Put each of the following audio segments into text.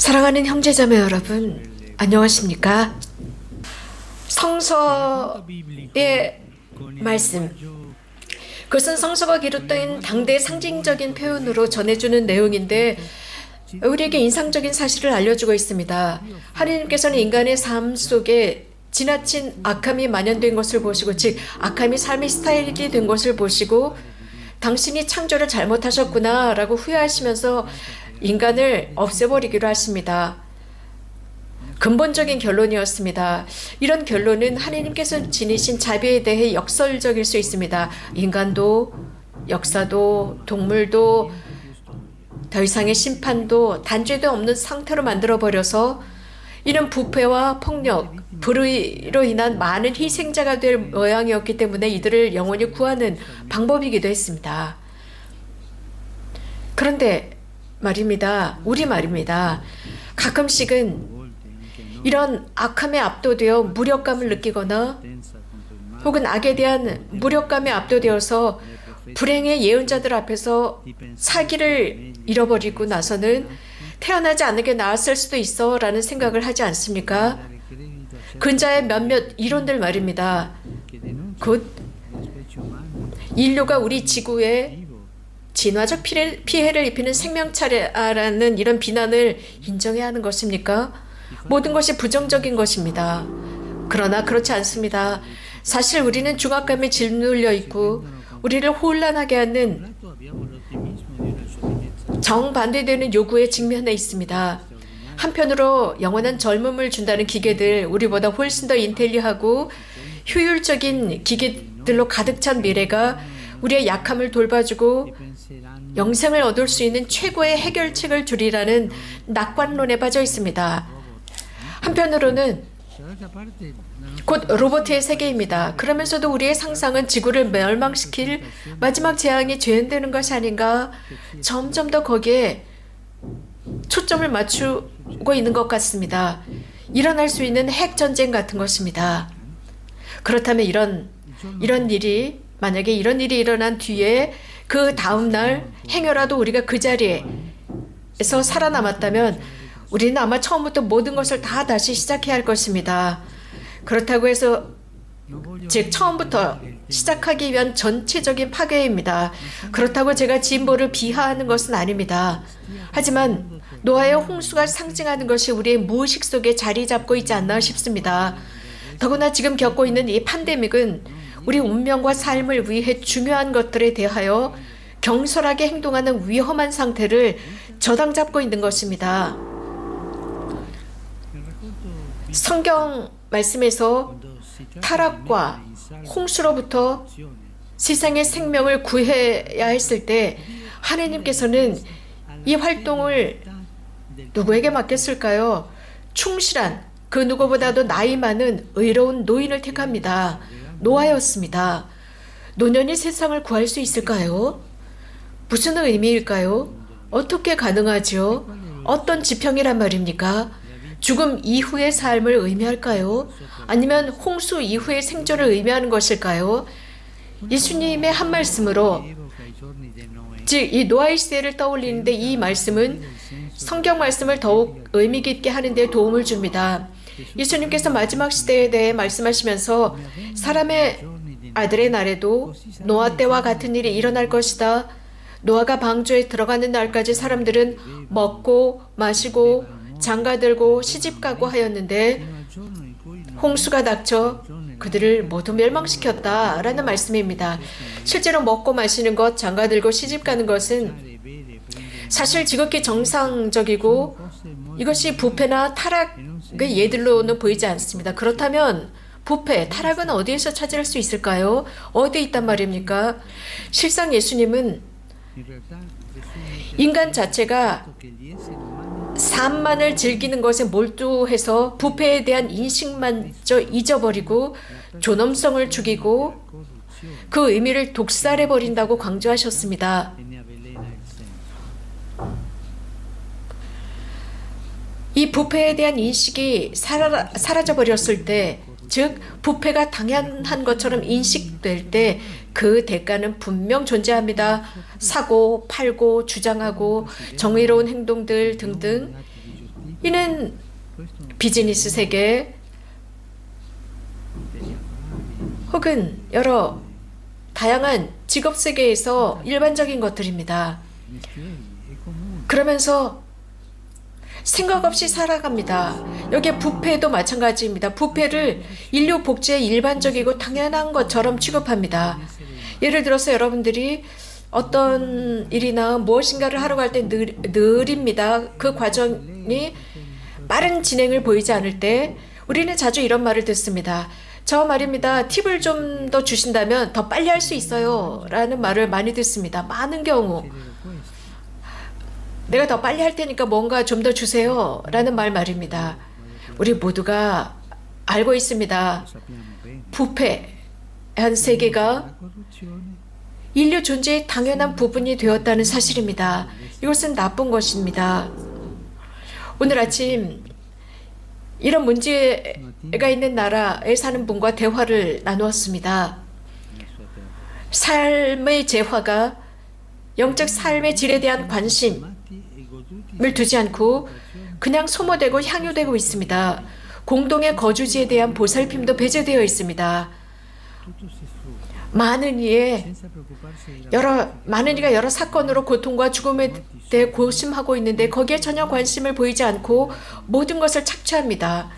사랑하는 형제자매 여러분, 안녕하십니까? 성서의 말씀, 그것은 성서가 기록된 당대의 상징적인 표현으로 전해주는 내용인데 우리에게 인상적인 사실을 알려주고 있습니다. 하나님께서는 인간의 삶 속에 지나친 악함이 만연된 것을 보시고, 즉 악함이 삶의 스타일이 된 것을 보시고 당신이 창조를 잘못하셨구나 라고 후회하시면서 인간을 없애버리기로 하십니다. 근본적인 결론이었습니다. 이런 결론은 하나님께서 지니신 자비에 대해 역설적일 수 있습니다. 인간도, 역사도, 동물도, 더 이상의 심판도, 단죄도 없는 상태로 만들어버려서 이는 부패와 폭력, 불의로 인한 많은 희생자가 될 모양이었기 때문에 이들을 영원히 구하는 방법이기도 했습니다. 그런데 말입니다. 우리 말입니다. 가끔씩은 이런 악함에 압도되어 무력감을 느끼거나 혹은 악에 대한 무력감에 압도되어서 불행의 예언자들 앞에서 사기를 잃어버리고 나서는 태어나지 않는 게 나았을 수도 있어 라는 생각을 하지 않습니까? 근자의 몇몇 이론들 말입니다. 곧 인류가 우리 지구에 진화적 피해를 입히는 생명체라는 이런 비난을 인정해야 하는 것입니까? 모든 것이 부정적인 것입니다. 그러나 그렇지 않습니다. 사실 우리는 중압감에 짓눌려 있고 우리를 혼란하게 하는 정반대되는 요구에 직면해 있습니다. 한편으로 영원한 젊음을 준다는 기계들, 우리보다 훨씬 더 인텔리하고 효율적인 기계들로 가득 찬 미래가 우리의 약함을 돌봐주고 영생을 얻을 수 있는 최고의 해결책을 주리라는 낙관론에 빠져 있습니다. 한편으로는 곧 로봇의 세계입니다. 그러면서도 우리의 상상은 지구를 멸망시킬 마지막 재앙이 재현되는 것이 아닌가, 점점 더 거기에 초점을 맞추고 있는 것 같습니다. 일어날 수 있는 핵전쟁 같은 것입니다. 그렇다면 만약에 이런 일이 일어난 뒤에 그 다음날 행여라도 우리가 그 자리에서 살아남았다면 우리는 아마 처음부터 모든 것을 다 다시 시작해야 할 것입니다. 그렇다고 해서 즉 처음부터 시작하기 위한 전체적인 파괴입니다. 그렇다고 제가 진보를 비하하는 것은 아닙니다. 하지만 노아의 홍수가 상징하는 것이 우리의 무의식 속에 자리 잡고 있지 않나 싶습니다. 더구나 지금 겪고 있는 이 팬데믹은 우리 운명과 삶을 위해 중요한 것들에 대하여 경솔하게 행동하는 위험한 상태를 저당 잡고 있는 것입니다. 성경 말씀에서 타락과 홍수로부터 세상의 생명을 구해야 했을 때 하나님께서는 이 활동을 누구에게 맡겼을까요? 충실한, 그 누구보다도 나이 많은 의로운 노인을 택합니다. 노아였습니다. 노년이 세상을 구할 수 있을까요? 무슨 의미일까요? 어떻게 가능하죠? 어떤 지평이란 말입니까? 죽음 이후의 삶을 의미할까요? 아니면 홍수 이후의 생존을 의미하는 것일까요? 예수님의 한 말씀으로, 즉 이 노아의 시대를 떠올리는데 이 말씀은 성경 말씀을 더욱 의미 깊게 하는 데 도움을 줍니다. 예수님께서 마지막 시대에 대해 말씀하시면서 사람의 아들의 날에도 노아 때와 같은 일이 일어날 것이다. 노아가 방주에 들어가는 날까지 사람들은 먹고 마시고 장가들고 시집가고 하였는데 홍수가 닥쳐 그들을 모두 멸망시켰다 라는 말씀입니다. 실제로 먹고 마시는 것, 장가들고 시집가는 것은 사실 지극히 정상적이고 이것이 부패나 타락의 예들로는 보이지 않습니다. 그렇다면 부패, 타락은 어디에서 찾을 수 있을까요? 어디에 있단 말입니까? 실상 예수님은 인간 자체가 삶만을 즐기는 것에 몰두해서 부패에 대한 인식마저 잊어버리고 존엄성을 죽이고 그 의미를 독살해버린다고 강조하셨습니다. 이 부패에 대한 인식이 사라져버렸을 때, 즉 부패가 당연한 것처럼 인식될 때 그 대가는 분명 존재합니다. 사고, 팔고, 주장하고 정의로운 행동들 등등 이는 비즈니스 세계 혹은 여러 다양한 직업 세계에서 일반적인 것들입니다. 그러면서 생각 없이 살아갑니다. 여기에 부패도 마찬가지입니다. 부패를 인류 복지의 일반적이고 당연한 것처럼 취급합니다. 예를 들어서 여러분들이 어떤 일이나 무엇인가를 하러 갈 때 느립니다. 그 과정이 빠른 진행을 보이지 않을 때 우리는 자주 이런 말을 듣습니다. 저 말입니다. 팁을 좀 더 주신다면 더 빨리 할 수 있어요. 라는 말을 많이 듣습니다. 많은 경우 내가 더 빨리 할 테니까 뭔가 좀 더 주세요. 라는 말입니다. 우리 모두가 알고 있습니다. 부패한 세계가 인류 존재의 당연한 부분이 되었다는 사실입니다. 이것은 나쁜 것입니다. 오늘 아침 이런 문제가 있는 나라에 사는 분과 대화를 나누었습니다. 삶의 재화가 영적 삶의 질에 대한 관심을 두지 않고 그냥 소모되고 향유되고 있습니다. 공동의 거주지에 대한 보살핌도 배제되어 있습니다. 많은 이가 여러 사건으로 고통과 죽음에 대해 고심하고 있는데 거기에 전혀 관심을 보이지 않고 모든 것을 착취합니다.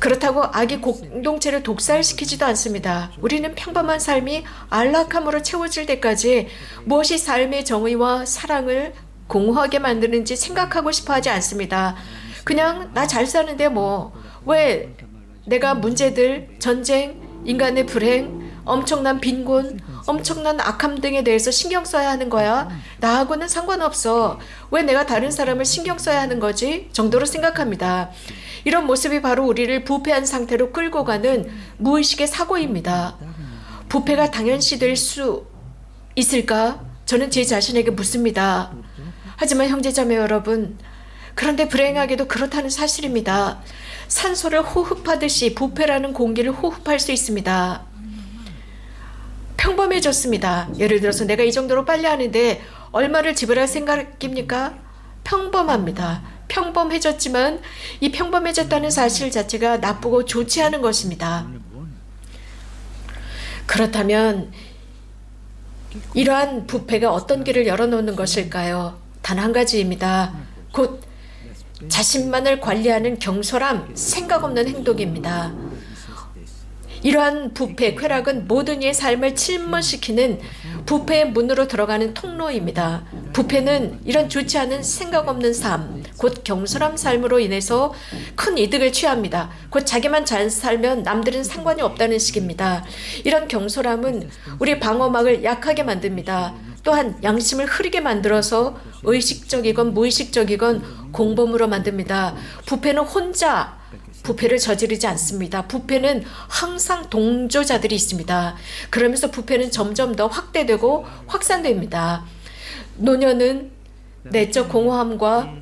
그렇다고 악이 공동체를 독살시키지도 않습니다. 우리는 평범한 삶이 안락함으로 채워질 때까지 무엇이 삶의 정의와 사랑을 공허하게 만드는지 생각하고 싶어 하지 않습니다. 그냥 나 잘 사는데 왜 내가 문제들, 전쟁, 인간의 불행, 엄청난 빈곤, 엄청난 악함 등에 대해서 신경 써야 하는 거야? 나하고는 상관없어. 왜 내가 다른 사람을 신경 써야 하는 거지? 정도로 생각합니다. 이런 모습이 바로 우리를 부패한 상태로 끌고 가는 무의식의 사고입니다. 부패가 당연시될 수 있을까? 저는 제 자신에게 묻습니다. 하지만 형제자매 여러분, 그런데 불행하게도 그렇다는 사실입니다. 산소를 호흡하듯이 부패라는 공기를 호흡할 수 있습니다. 평범해졌습니다. 예를 들어서 내가 이 정도로 빨리 하는데 얼마를 지불할 생각입니까? 평범합니다. 평범해졌지만 이 평범해졌다는 사실 자체가 나쁘고 좋지 않은 것입니다. 그렇다면 이러한 부패가 어떤 길을 열어놓는 것일까요? 단 한 가지입니다. 곧 자신만을 관리하는 경솔함, 생각 없는 행동입니다. 이러한 부패, 쾌락은 모든 이의 삶을 침몰시키는 부패의 문으로 들어가는 통로입니다. 부패는 이런 좋지 않은 생각 없는 삶, 곧 경솔한 삶으로 인해서 큰 이득을 취합니다. 곧 자기만 잘 살면 남들은 상관이 없다는 식입니다. 이런 경솔함은 우리 방어막을 약하게 만듭니다. 또한 양심을 흐리게 만들어서 의식적이건 무의식적이건 공범으로 만듭니다. 부패는 혼자 부패를 저지르지 않습니다. 부패는 항상 동조자들이 있습니다. 그러면서 부패는 점점 더 확대되고 확산됩니다. 노년은 내적 공허함과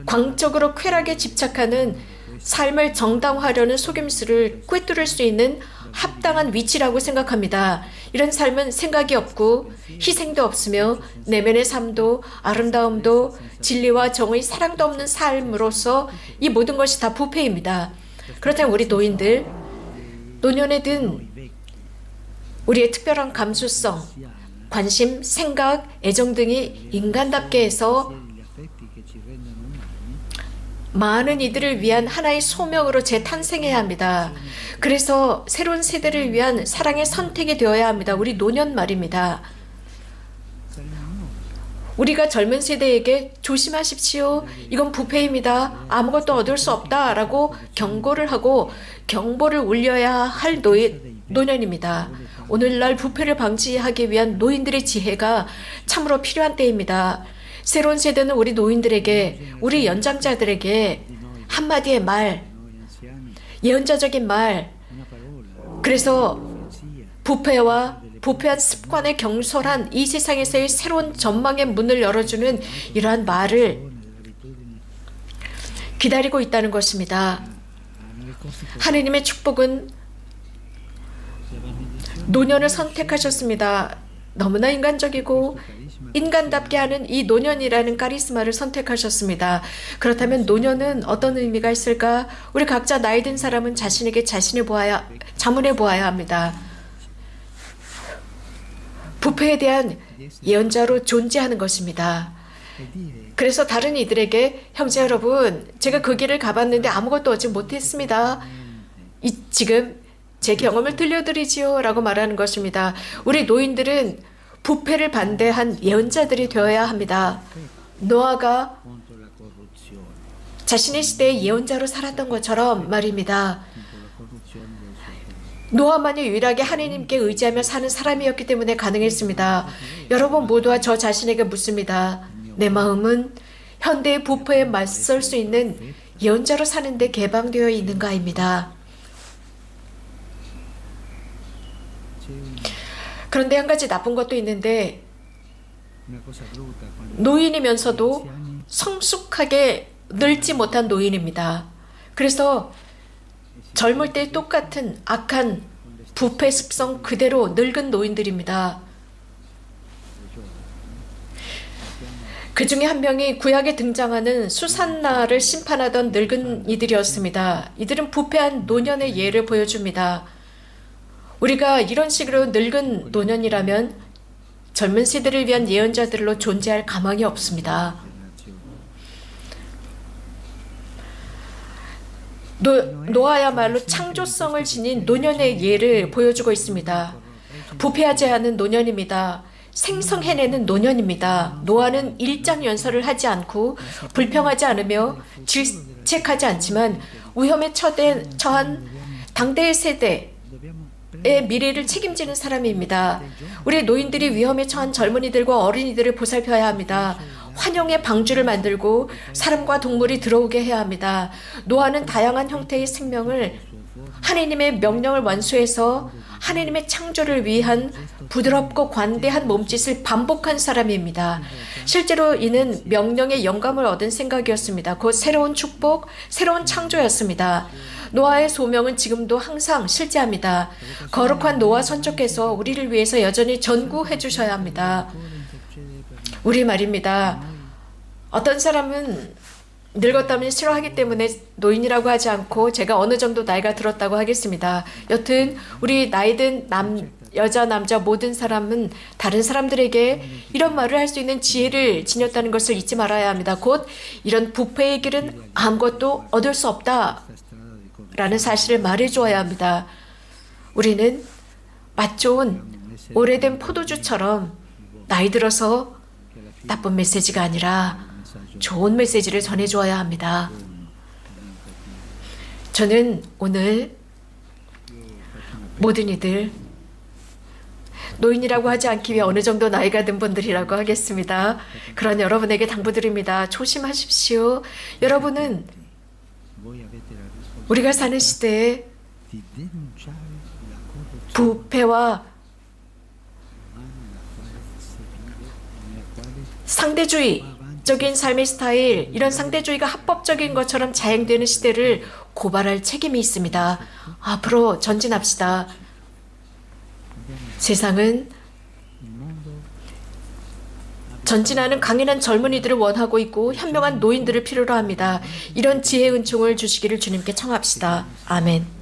광적으로 쾌락에 집착하는 삶을 정당화하려는 속임수를 꿰뚫을 수 있는 합당한 위치라고 생각합니다. 이런 삶은 생각이 없고 희생도 없으며 내면의 삶도 아름다움도 진리와 정의, 사랑도 없는 삶으로서 이 모든 것이 다 부패입니다. 그렇다면 우리 노인들, 노년에 든 우리의 특별한 감수성, 관심, 생각, 애정 등이 인간답게 해서 많은 이들을 위한 하나의 소명으로 재탄생해야 합니다. 그래서 새로운 세대를 위한 사랑의 선택이 되어야 합니다. 우리 노년 말입니다. 우리가 젊은 세대에게 조심하십시오. 이건 부패입니다. 아무것도 얻을 수 없다라고 경고를 하고 경보를 울려야 할 노년입니다. 오늘날 부패를 방지하기 위한 노인들의 지혜가 참으로 필요한 때입니다. 새로운 세대는 우리 노인들에게, 우리 연장자들에게 한마디의 말, 예언자적인 말, 그래서 부패한 습관의 경솔한 이 세상에서의 새로운 전망의 문을 열어주는 이러한 말을 기다리고 있다는 것입니다. 하느님의 축복은 노년을 선택하셨습니다. 너무나 인간적이고 인간답게 하는 이 노년이라는 카리스마를 선택하셨습니다. 그렇다면 노년은 어떤 의미가 있을까? 우리 각자 나이 든 사람은 자신에게 자문해 보아야 합니다. 부패에 대한 예언자로 존재하는 것입니다. 그래서 다른 이들에게 형제 여러분, 제가 그 길을 가봤는데 아무것도 얻지 못했습니다. 지금 제 경험을 들려드리지요 라고 말하는 것입니다. 우리 노인들은 부패를 반대한 예언자들이 되어야 합니다. 노아가 자신의 시대의 예언자로 살았던 것처럼 말입니다. 노아만이 유일하게 하나님께 의지하며 사는 사람이었기 때문에 가능했습니다. 여러분 모두와 저 자신에게 묻습니다. 내 마음은 현대의 부패에 맞설 수 있는 예언자로 사는 데 개방되어 있는가입니다. 그런데 한 가지 나쁜 것도 있는데 노인이면서도 성숙하게 늙지 못한 노인입니다. 그래서 젊을 때 똑같은 악한 부패 습성 그대로 늙은 노인들입니다. 그 중에 한 명이 구약에 등장하는 수산나를 심판하던 늙은 이들이었습니다. 이들은 부패한 노년의 예를 보여줍니다. 우리가 이런 식으로 늙은 노년이라면 젊은 세대를 위한 예언자들로 존재할 가망이 없습니다. 노아야말로 창조성을 지닌 노년의 예를 보여주고 있습니다. 부패하지 않은 노년입니다. 생성해내는 노년입니다. 노아는 일장연설을 하지 않고 불평하지 않으며 질책하지 않지만 위험에 처한 당대의 세대의 미래를 책임지는 사람입니다. 우리 노인들이 위험에 처한 젊은이들과 어린이들을 보살펴야 합니다. 환영의 방주를 만들고 사람과 동물이 들어오게 해야 합니다. 노아는 다양한 형태의 생명을 하나님의 명령을 완수해서 하나님의 창조를 위한 부드럽고 관대한 몸짓을 반복한 사람입니다. 실제로 이는 명령의 영감을 얻은 생각이었습니다. 곧 새로운 축복, 새로운 창조였습니다. 노아의 소명은 지금도 항상 실제합니다. 거룩한 노아 선조께서 우리를 위해서 여전히 전구해 주셔야 합니다. 우리 말입니다. 어떤 사람은 늙었다면 싫어하기 때문에 노인이라고 하지 않고 제가 어느 정도 나이가 들었다고 하겠습니다. 여튼 우리 나이든 여자 남자 모든 사람은 다른 사람들에게 이런 말을 할 수 있는 지혜를 지녔다는 것을 잊지 말아야 합니다. 곧 이런 부패의 길은 아무것도 얻을 수 없다라는 사실을 말해주어야 합니다. 우리는 맛 좋은 오래된 포도주처럼 나이 들어서 나쁜 메시지가 아니라 좋은 메시지를 전해주어야 합니다. 저는 오늘 모든 이들 노인이라고 하지 않기 위해 어느 정도 나이가 든 분들이라고 하겠습니다. 그런 여러분에게 당부드립니다. 조심하십시오. 여러분은 우리가 사는 시대에 부패와 상대주의적인 삶의 스타일, 이런 상대주의가 합법적인 것처럼 자행되는 시대를 고발할 책임이 있습니다. 앞으로 전진합시다. 세상은 전진하는 강인한 젊은이들을 원하고 있고 현명한 노인들을 필요로 합니다. 이런 지혜의 은총을 주시기를 주님께 청합시다. 아멘.